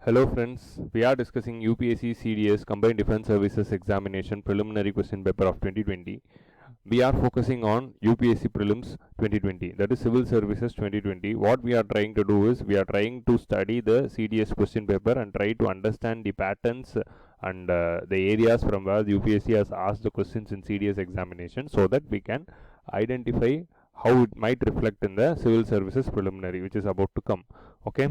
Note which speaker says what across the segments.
Speaker 1: Hello friends, we are discussing UPSC CDS Combined Defense Services Examination Preliminary Question Paper of 2020. We are focusing on UPSC Prelims 2020, that is Civil Services 2020. What we are trying to do is we are trying to study the CDS question paper and try to understand the patterns and the areas from where the UPSC has asked the questions in CDS examination so that we can identify how it might reflect in the Civil Services Preliminary, which is about to come. Okay.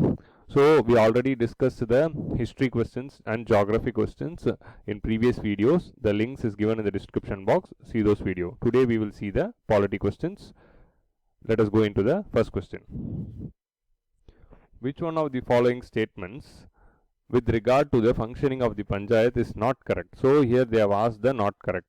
Speaker 1: So we already discussed the history questions and geography questions in previous videos. The links is given in the description box. See those videos. Today we will see the polity questions. Let us go into the first question. Which one of the following statements with regard to the functioning of the panchayat is not correct? So here they have asked the not correct.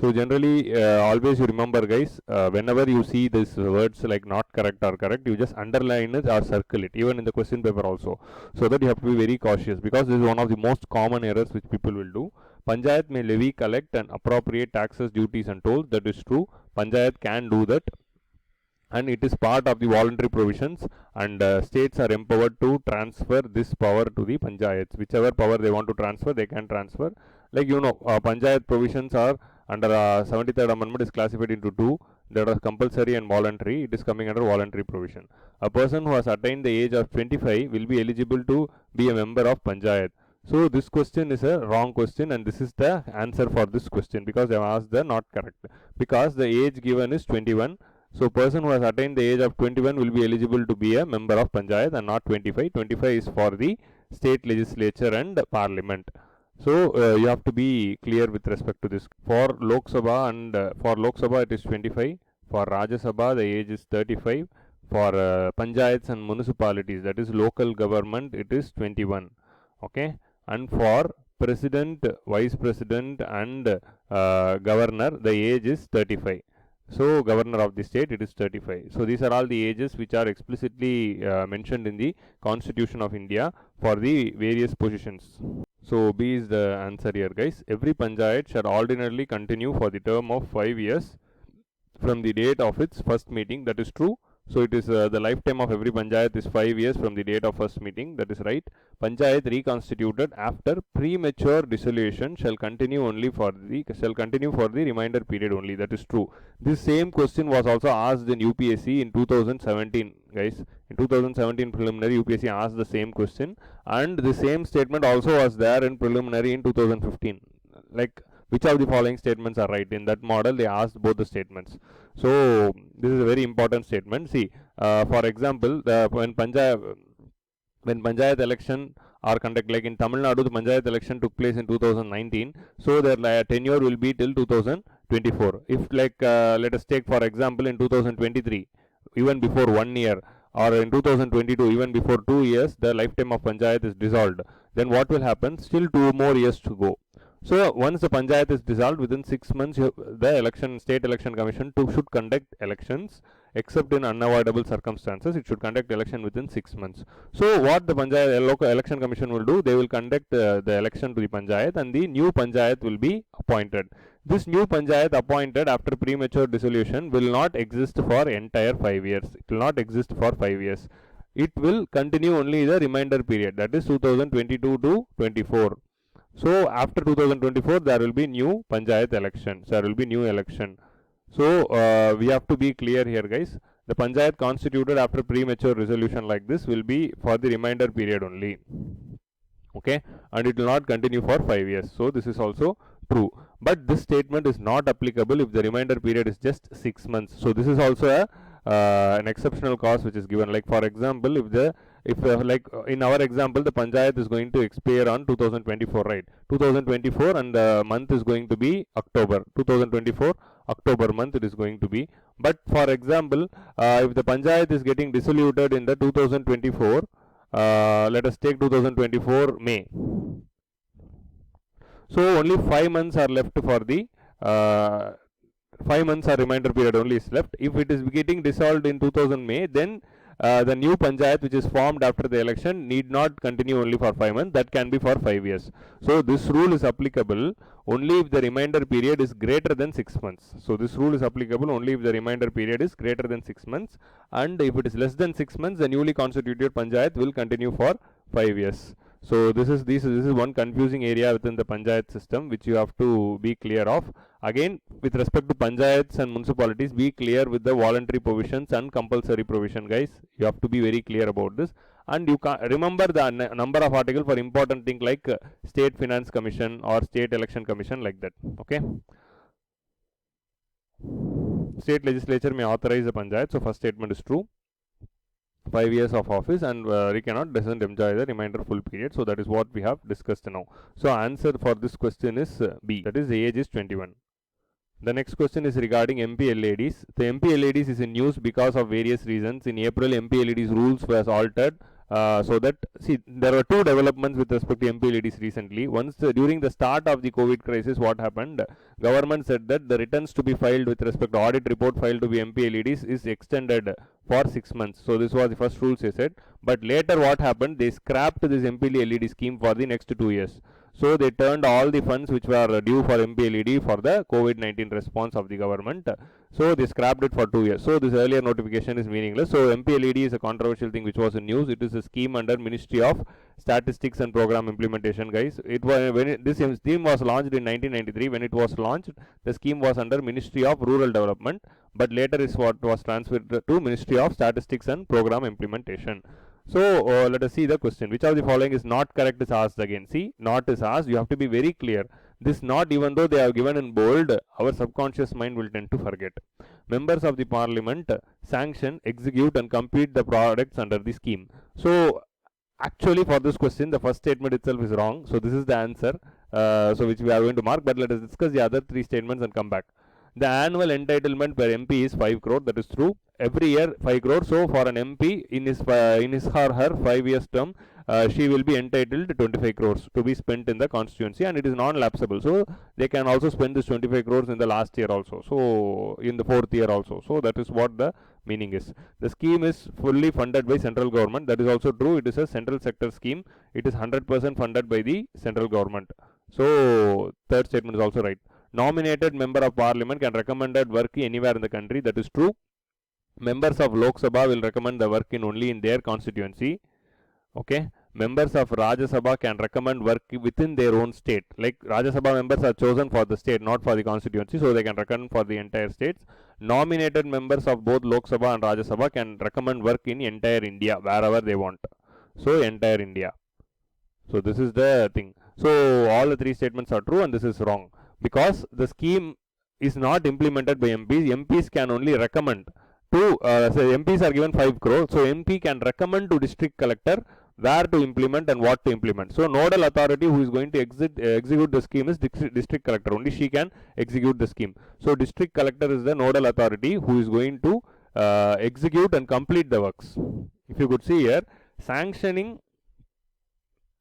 Speaker 1: So generally, always you remember guys, whenever you see these words like not correct or correct, you just underline it or circle it, even in the question paper also, so that you have to be very cautious, because this is one of the most common errors which people will do. Panchayat may levy, collect and appropriate taxes, duties and tolls. That is true. Panchayat can do that, and it is part of the voluntary provisions, and states are empowered to transfer this power to the panchayats. Whichever power they want to transfer, they can transfer. Like panchayat provisions are under 73rd Amendment is classified into two. There are compulsory and voluntary. It is coming under voluntary provision. A person who has attained the age of 25 will be eligible to be a member of panchayat. So this question is a wrong question, and this is the answer for this question, because they have asked the not correct, because the age given is 21. So person who has attained the age of 21 will be eligible to be a member of panchayat and not 25. 25 is for the state legislature and parliament. So you have to be clear with respect to this. For Lok Sabha and for Lok Sabha it is 25. For Rajya Sabha the age is 35. For panchayats and municipalities, that is local government, it is 21. Okay, and for president, vice president and governor, the age is 35. So governor of the state, it is 35. So these are all the ages which are explicitly mentioned in the Constitution of India for the various positions. So B is the answer here guys. Every panchayat shall ordinarily continue for the term of 5 years from the date of its first meeting. That is true. So it is the lifetime of every panchayat is 5 years from the date of first meeting. That is right. Panchayat reconstituted after premature dissolution shall continue for the remainder period only. That is true. This same question was also asked in UPSC in 2017 guys. In 2017 preliminary, UPSC asked the same question, and the same statement also was there in preliminary in 2015. Like, which of the following statements are right? In that model they asked both the statements. So this is a very important statement. See, for example, when panchayat election are conducted, like in Tamil Nadu, the panchayat election took place in 2019. So their tenure will be till 2024. If like let us take for example in 2023, even before 1 year, or in 2022, even before 2 years, the lifetime of panchayat is dissolved. Then what will happen? Still 2 more years to go. So once the panchayat is dissolved, within 6 months, the state election commission should conduct elections, except in unavoidable circumstances. It should conduct election within 6 months. So what the panchayat local election commission will do? They will conduct the election to the panchayat, and the new panchayat will be appointed. This new panchayat appointed after premature dissolution will not exist for entire 5 years. It will not exist for 5 years. It will continue only the remainder period, that is 2022 to 24. So after 2024 there will be new panchayat elections. There will be new election. So we have to be clear here guys. The panchayat constituted after premature resolution like this will be for the remainder period only. Okay, and it will not continue for 5 years. So this is also true. But this statement is not applicable if the remainder period is just 6 months. So this is also an exceptional cause which is given. Like for example, if like in our example, the panchayat is going to expire on 2024, right? 2024, and the month is going to be October. 2024 October month it is going to be. But for example, if the panchayat is getting dissoluted in the 2024, let us take 2024 May. So only 5 months are left for the 5 months are remainder period only is left. If it is getting dissolved in 2000 May, then the new panchayat which is formed after the election need not continue only for 5 months. That can be for 5 years. So this rule is applicable only if the remainder period is greater than 6 months. So this rule is applicable only if the remainder period is greater than 6 months, and if it is less than 6 months, the newly constituted panchayat will continue for 5 years. So this is one confusing area within the panchayat system which you have to be clear of. Again, with respect to panchayats and municipalities, be clear with the voluntary provisions and compulsory provision, guys. You have to be very clear about this. And you can remember the number of articles for important things like State Finance Commission or State Election Commission, like that. Okay. State legislature may authorize the panchayat. So first statement is true. 5 years of office, and he doesn't enjoy the remainder full period. So that is what we have discussed now. So answer for this question is B. That is, the age is 21. The next question is regarding MPLADs. The MPLADs is in news because of various reasons. In April, MPLADs rules was altered. So that, see, there were two developments with respect to MPLADs recently. Once during the start of the COVID crisis, what happened? Government said that the returns to be filed with respect to audit report filed to be MPLADs is extended for 6 months. So this was the first rules they said. But later what happened? They scrapped this MPLAD scheme for the next 2 years. So they turned all the funds which were due for MPLAD for the COVID-19 response of the government. So they scrapped it for 2 years. So this earlier notification is meaningless. So MPLAD is a controversial thing which was in news. It is a scheme under Ministry of Statistics and Program Implementation, guys. It was this scheme was launched in 1993. When it was launched, the scheme was under Ministry of Rural Development, but later is what was transferred to Ministry of Statistics and Program Implementation. So let us see the question. Which of the following is not correct is asked again. See, not is asked. You have to be very clear. This not, even though they are given in bold, our subconscious mind will tend to forget. Members of the parliament sanction, execute and complete the products under the scheme. So actually for this question, the first statement itself is wrong. So this is the answer. So which we are going to mark. But let us discuss the other three statements and come back. The annual entitlement per MP is 5 crore. That is true. Every year 5 crore. So for an MP in his or her 5 years term, she will be entitled to 25 crores to be spent in the constituency, and it is non-lapsable. So they can also spend this 25 crores in the last year also. So in the 4th year also. So that is what the meaning is. The scheme is fully funded by central government. That is also true. It is a central sector scheme. It is 100% funded by the central government. So third statement is also right. Nominated member of parliament can recommend work anywhere in the country. That is true. Members of Lok Sabha will recommend the work in only in their constituency. Okay. Members of Rajya Sabha can recommend work within their own state. Like Rajya Sabha members are chosen for the state, not for the constituency, so they can recommend for the entire states. Nominated members of both Lok Sabha and Rajya Sabha can recommend work in entire India, wherever they want. So entire India. So this is the thing. So all the three statements are true and this is wrong, because the scheme is not implemented by MPs. MPs can only recommend to, say MPs are given 5 crore, so MP can recommend to district collector where to implement and what to implement. So nodal authority who is going to execute the scheme is district collector. Only she can execute the scheme. So district collector is the nodal authority who is going to execute and complete the works. If you could see here, sanctioning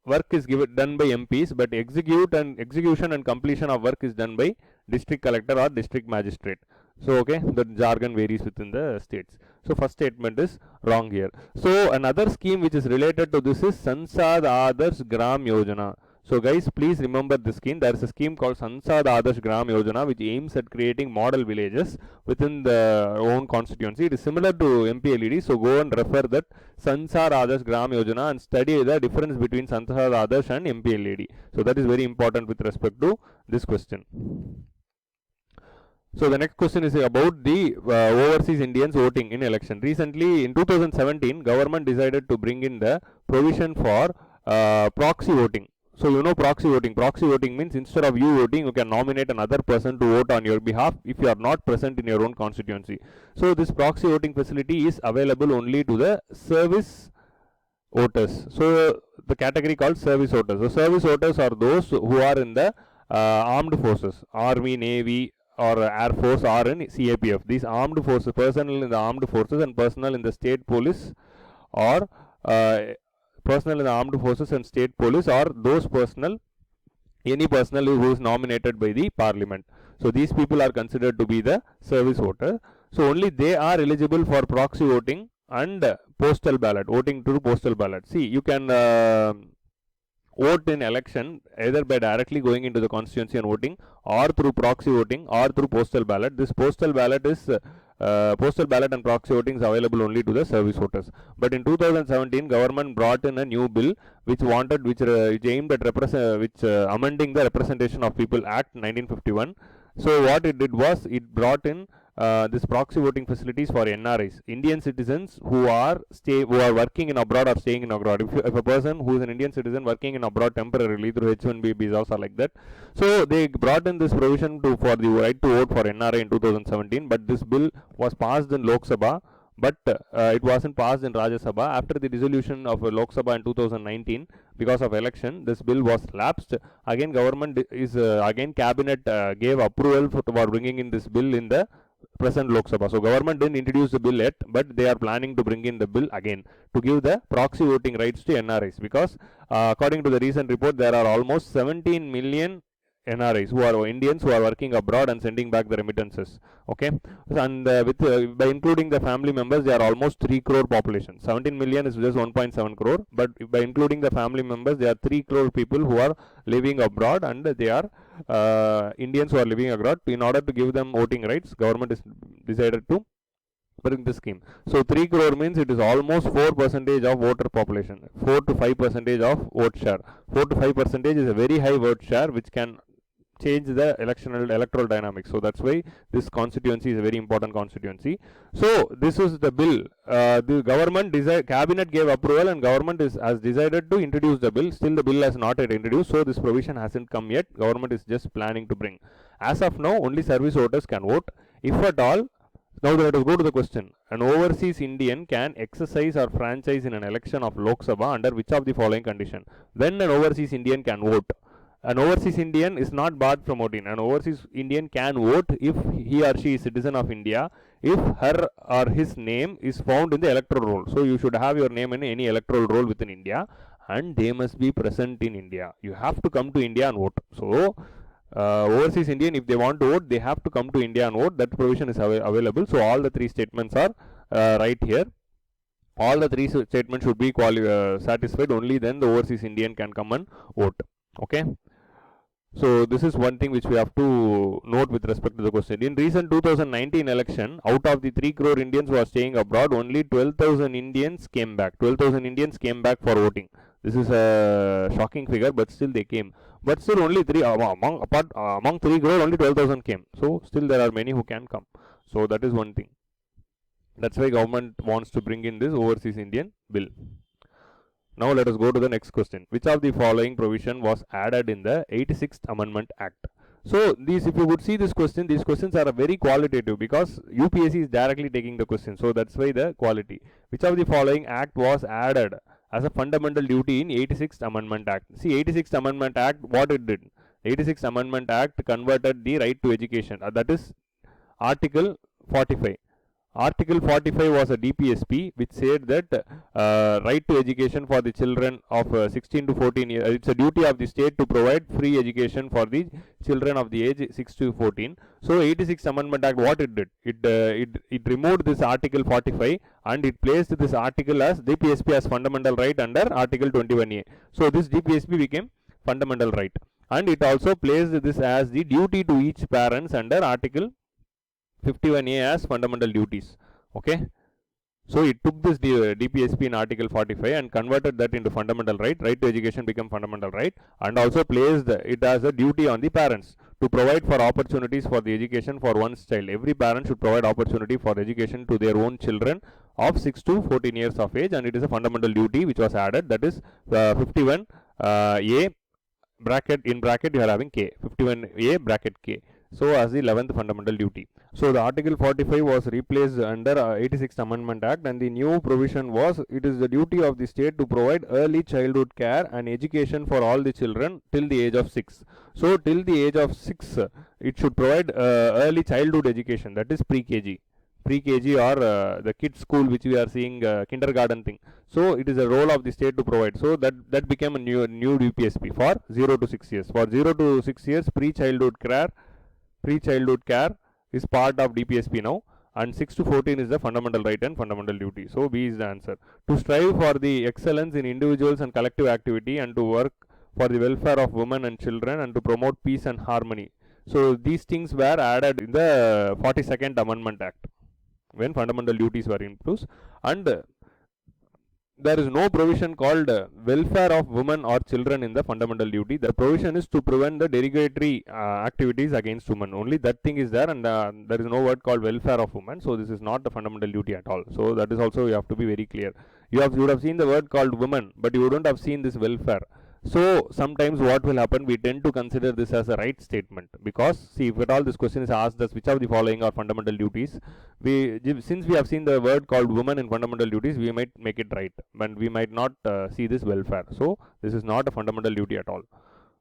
Speaker 1: work is done by MPs, but execution and completion of work is done by district collector or district magistrate. So okay, the jargon varies within the states. So first statement is wrong here. So another scheme which is related to this is Sansad Adarsh Gram Yojana. So guys, please remember this scheme. There is a scheme called Sansad Adarsh Gram Yojana which aims at creating model villages within the own constituency. It is similar to MPLAD. So go and refer that Sansad Adarsh Gram Yojana and study the difference between Sansad Adarsh and MPLAD. So that is very important with respect to this question. So the next question is about the overseas Indians voting in election. Recently in 2017, government decided to bring in the provision for proxy voting. So you know proxy voting. Proxy voting means instead of you voting, you can nominate another person to vote on your behalf if you are not present in your own constituency. So this proxy voting facility is available only to the service voters. So the category called service voters. So service voters are those who are in the armed forces, Army, Navy, or Air Force, or in CAPF. These armed forces, personnel in the armed forces and personnel in the state police, or personnel in the armed forces and state police, or those personnel, any personnel who is nominated by the parliament. So these people are considered to be the service voter. So only they are eligible for proxy voting and postal ballot, voting through postal ballot. See, you can vote in election either by directly going into the constituency and voting, or through proxy voting, or through postal ballot. This postal ballot is postal ballot and proxy voting is available only to the service voters. But in 2017, government brought in a new bill which aimed at amending the Representation of People Act 1951. So what it did was it brought in this proxy voting facilities for NRIs, Indian citizens who are working in abroad or staying in abroad. If a person who is an Indian citizen working in abroad temporarily through H-1B visas or like that, so they brought in this provision for the right to vote for NRI in 2017. But this bill was passed in Lok Sabha, but it wasn't passed in Rajya Sabha. After the dissolution of Lok Sabha in 2019, because of election, this bill was lapsed. Again, cabinet gave approval for bringing in this bill in the present Lok Sabha. So government didn't introduce the bill yet, but they are planning to bring in the bill again to give the proxy voting rights to NRIs, because according to the recent report, there are almost 17 million NRIs who are Indians who are working abroad and sending back the remittances. Okay, and by including the family members, they are almost 3 crore population. 17 million is just 1.7 crore, but by including the family members, there are 3 crore people who are living abroad, and they are Indians who are living abroad. In order to give them voting rights, government is decided to bring this scheme. So 3 crore means it is almost 4% of voter population, 4 to 5% of vote share. 4 to 5% is a very high vote share which can change the electoral dynamics. So that's why this constituency is a very important constituency. So this is the bill. The government cabinet gave approval, and government has decided to introduce the bill. Still the bill has not yet introduced, so this provision hasn't come yet. Government is just planning to bring. As of now, only service voters can vote, if at all. Now let us go to the question. An overseas Indian can exercise or franchise in an election of Lok Sabha under which of the following condition? When an overseas Indian can vote? An overseas Indian is not barred from voting. An overseas Indian can vote if he or she is citizen of India, if her or his name is found in the electoral roll. So you should have your name in any electoral roll within India, and they must be present in India. You have to come to India and vote. So overseas Indian, if they want to vote, they have to come to India and vote. That provision is available. So all the 3 statements are right here. All the 3 statements should be satisfied. Only then the overseas Indian can come and vote. Okay. So this is one thing which we have to note with respect to the question. In recent 2019 election, out of the 3 crore Indians who are staying abroad, only 12,000 Indians came back. 12,000 Indians came back for voting. This is a shocking figure, but still they came. But still only among 3 crore, only 12,000 came. So still there are many who can come. So that is one thing. That's why government wants to bring in this overseas Indian bill. Now let us go to the next question. Which of the following provision was added in the 86th Amendment Act? So if you would see this question, these questions are very qualitative because UPSC is directly taking the question. So that's why the quality. Which of the following act was added as a fundamental duty in 86th Amendment Act? See, 86th Amendment Act, what it did? 86th Amendment Act converted the right to education. That is Article 45. Article 45 was a DPSP which said that right to education for the children of 16 to 14 years, it's a duty of the state to provide free education for the children of the age 6 to 14. So 86th Amendment Act, what it did? It removed this Article 45 and it placed this article as DPSP as fundamental right under Article 21A. So this DPSP became fundamental right, and it also placed this as the duty to each parents under Article 51A as fundamental duties. Okay, so it took this DPSP in Article 45 and converted that into fundamental right. Right to education became fundamental right, and also placed it as a duty on the parents to provide for opportunities for the education for one's child. Every parent should provide opportunity for education to their own children of 6 to 14 years of age, and it is a fundamental duty which was added. That is 51A bracket, in bracket you are having K, 51A bracket K. So as the 11th fundamental duty. So the Article 45 was replaced under 86th Amendment Act, and the new provision was, it is the duty of the state to provide early childhood care and education for all the children till the age of 6. So till the age of 6 it should provide early childhood education, that is pre-KG or the kids school which we are seeing, kindergarten thing. So it is a role of the state to provide. So that became a new DPSP for 0 to 6 years. For 0 to 6 years pre-childhood care is part of DPSP now, and 6 to 14 is the fundamental right and fundamental duty. So B is the answer. To strive for the excellence in individuals and collective activity, and to work for the welfare of women and children, and to promote peace and harmony. So these things were added in the 42nd Amendment Act. when fundamental duties were imposed, and there is no provision called welfare of women or children in the fundamental duty. The provision is to prevent the derogatory activities against women. Only that thing is there, and there is no word called welfare of women. So this is not the fundamental duty at all. So that is also you have to be very clear. You would have seen the word called women, but you wouldn't have seen this welfare. So sometimes what will happen, we tend to consider this as a right statement, because see, if at all this question is asked as which of the following are fundamental duties, since we have seen the word called woman in fundamental duties, we might make it right, but we might not see this welfare. So this is not a fundamental duty at all.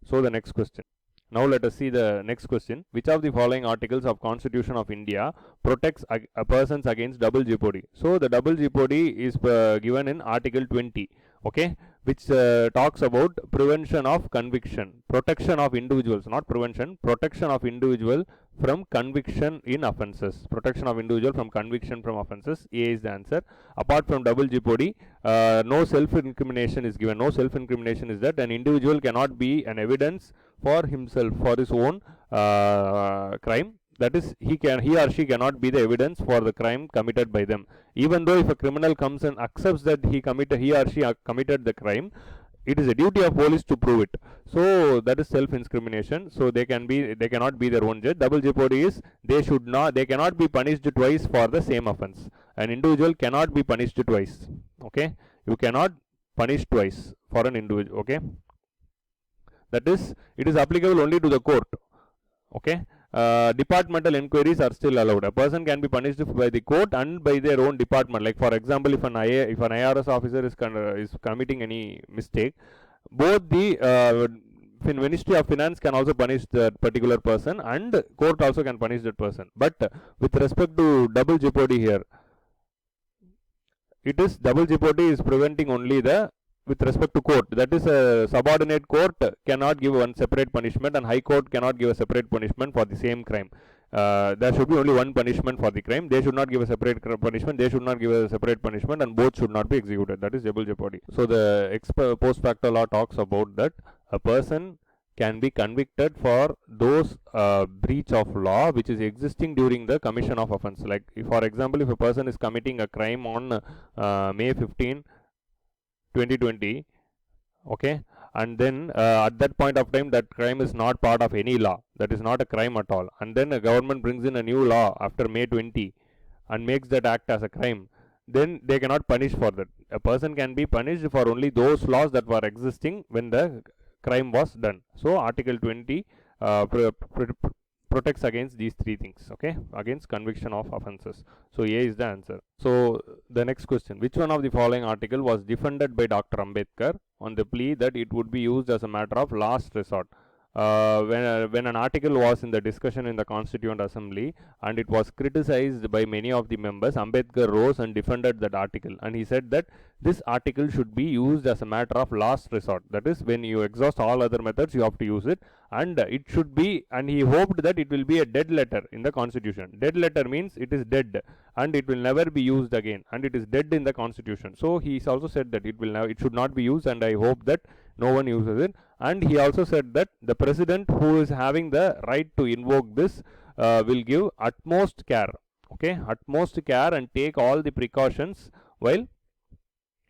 Speaker 1: So the next question. Now let us see the next question. Which of the following articles of Constitution of India protects persons against double jeopardy? So the double jeopardy is given in Article 20, okay, which talks about prevention of conviction, protection of individuals, not prevention, protection of individual from conviction in offences, protection of individual from conviction from offences. A is the answer. Apart from double jeopardy, no self-incrimination is given. No self-incrimination is that an individual cannot be an evidence for himself, for his own crime. That is, he or she cannot be the evidence for the crime committed by them. Even though if a criminal comes and accepts that he or she committed the crime, it is a duty of police to prove it. So that is self-incrimination. So they cannot be their own judge. Double jeopardy is they cannot be punished twice for the same offense. An individual cannot be punished twice. Okay, you cannot punish twice for an individual. Okay, that is, it is applicable only to the court. Okay. Departmental inquiries are still allowed. A person can be punished by the court and by their own department. Like for example, if an IRS officer is committing any mistake, both the Ministry of Finance can also punish that particular person, and court also can punish that person. But with respect to double jeopardy here, it is double jeopardy is preventing only the with respect to court. That is, a subordinate court cannot give one separate punishment, and high court cannot give a separate punishment for the same crime. There should be only one punishment for the crime. They should not give a separate punishment. They should not give a separate punishment, and both should not be executed. That is double jeopardy. So the post facto law talks about that a person can be convicted for those breach of law which is existing during the commission of offense. Like for example, if a person is committing a crime on May 15, 2020, okay, and then at that point of time that crime is not part of any law, that is not a crime at all, and then a government brings in a new law after May 20 and makes that act as a crime, then they cannot punish for that. A person can be punished for only those laws that were existing when the crime was done. So Article 20 protects against these three things, okay, against conviction of offences. So A is the answer. So the next question, which one of the following article was defended by Dr. Ambedkar on the plea that it would be used as a matter of last resort? When an article was in the discussion in the Constituent Assembly and it was criticized by many of the members, Ambedkar rose and defended that article, and he said that this article should be used as a matter of last resort. That is, when you exhaust all other methods, you have to use it, and it should be, and he hoped that it will be a dead letter in the Constitution. Dead letter means it is dead and it will never be used again, and it is dead in the Constitution. So he also said that it should not be used, and I hope that no one uses it. And he also said that the president who is having the right to invoke this will give utmost care, okay, utmost care, and take all the precautions while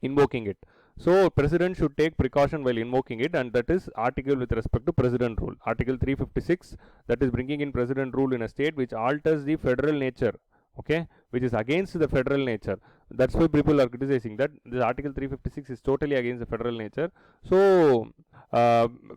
Speaker 1: invoking it. So president should take precaution while invoking it, and that is article with respect to president rule. Article 356, that is bringing in president rule in a state which alters the federal nature, okay, which is against the federal nature. That's why people are criticizing that this article 356 is totally against the federal nature. So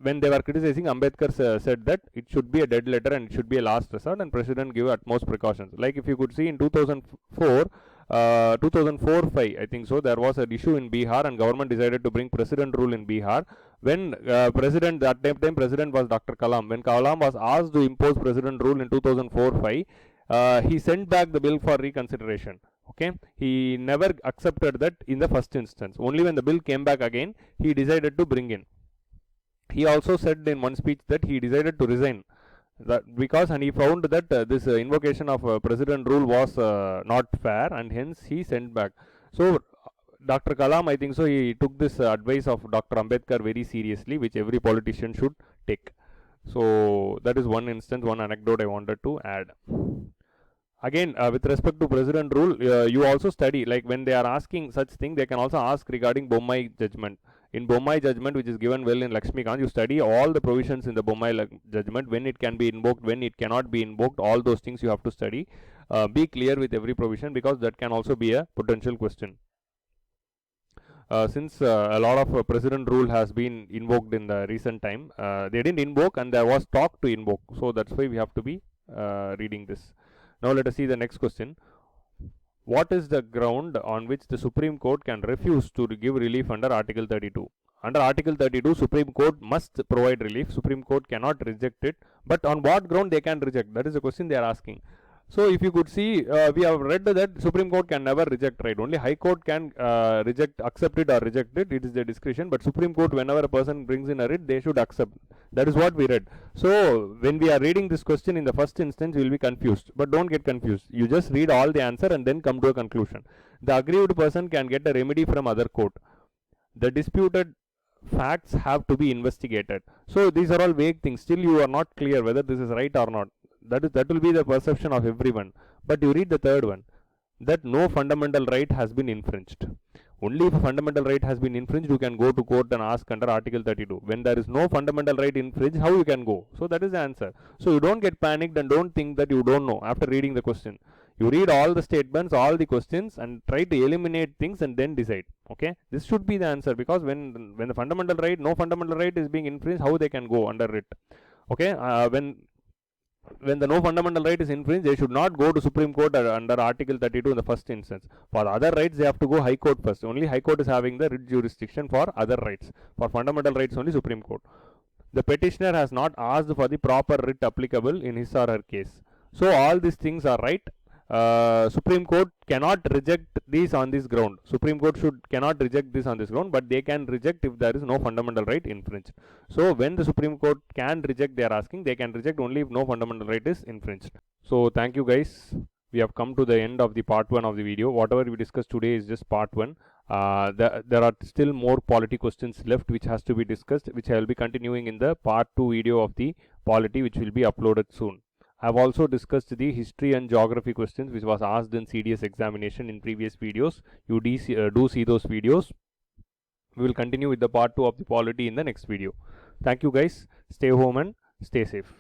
Speaker 1: when they were criticizing, Ambedkar said that it should be a dead letter and it should be a last resort, and president give utmost precautions. Like if you could see in 2004 5, I think so, there was an issue in Bihar and government decided to bring president rule in Bihar. When that time president was Dr. Kalam. When Kalam was asked to impose president rule in 2004-5, he sent back the bill for reconsideration. Okay, he never accepted that in the first instance. Only when the bill came back again, he decided to bring in. He also said in one speech that he decided to resign, and he found that this invocation of president rule was not fair, and hence he sent back. So Dr. Kalam, I think so, he took this advice of Dr. Ambedkar very seriously, which every politician should take. So that is one instance, one anecdote I wanted to add. again, with respect to precedent rule, you also study, like when they are asking such thing, they can also ask regarding Bommai judgment. In Bommai judgment, which is given well in Lakshmikant, you study all the provisions in the Bommai judgment, when it can be invoked, when it cannot be invoked, all those things you have to study. Be clear with every provision, because that can also be a potential question. Since a lot of precedent rule has been invoked in the recent time, they didn't invoke and there was talk to invoke, so that's why we have to be reading this. Now let us see the next question. What is the ground on which the Supreme Court can refuse to give relief under Article 32? Under Article 32, Supreme Court must provide relief. Supreme Court cannot reject it. But on what ground they can reject? That is the question they are asking. So if you could see, we have read that Supreme Court can never reject, right? Only High Court can reject, accept it or reject it. It is their discretion. But Supreme Court, whenever a person brings in a writ, they should accept. That is what we read. So when we are reading this question in the first instance, you will be confused. But don't get confused. You just read all the answer and then come to a conclusion. The aggrieved person can get a remedy from other court. The disputed facts have to be investigated. So these are all vague things. Still you are not clear whether this is right or not. That will be the perception of everyone. But you read the third one, that no fundamental right has been infringed. Only if a fundamental right has been infringed, you can go to court and ask under Article 32. When there is no fundamental right infringed, how you can go? So that is the answer. So you don't get panicked and don't think that you don't know after reading the question. You read all the statements, all the questions, and try to eliminate things and then decide. Okay, this should be the answer, because when the fundamental right, no fundamental right is being infringed, how they can go under it? Okay, when the no fundamental right is infringed, they should not go to Supreme Court under Article 32 in the first instance. For other rights, they have to go High Court first. Only High Court is having the writ jurisdiction for other rights. For fundamental rights, only Supreme Court. The petitioner has not asked for the proper writ applicable in his or her case. So all these things are right. Supreme Court cannot reject these on this ground. Supreme Court cannot reject this on this ground, but they can reject if there is no fundamental right infringed. So when the Supreme Court can reject, they are asking, they can reject only if no fundamental right is infringed. So thank you guys. We have come to the end of the part 1 of the video. Whatever we discussed today is just part 1. There are still more polity questions left which has to be discussed, which I will be continuing in the part 2 video of the polity, which will be uploaded soon. I have also discussed the history and geography questions which was asked in CDS examination in previous videos. You do see those videos. We will continue with the part 2 of the polity in the next video. Thank you guys. Stay home and stay safe.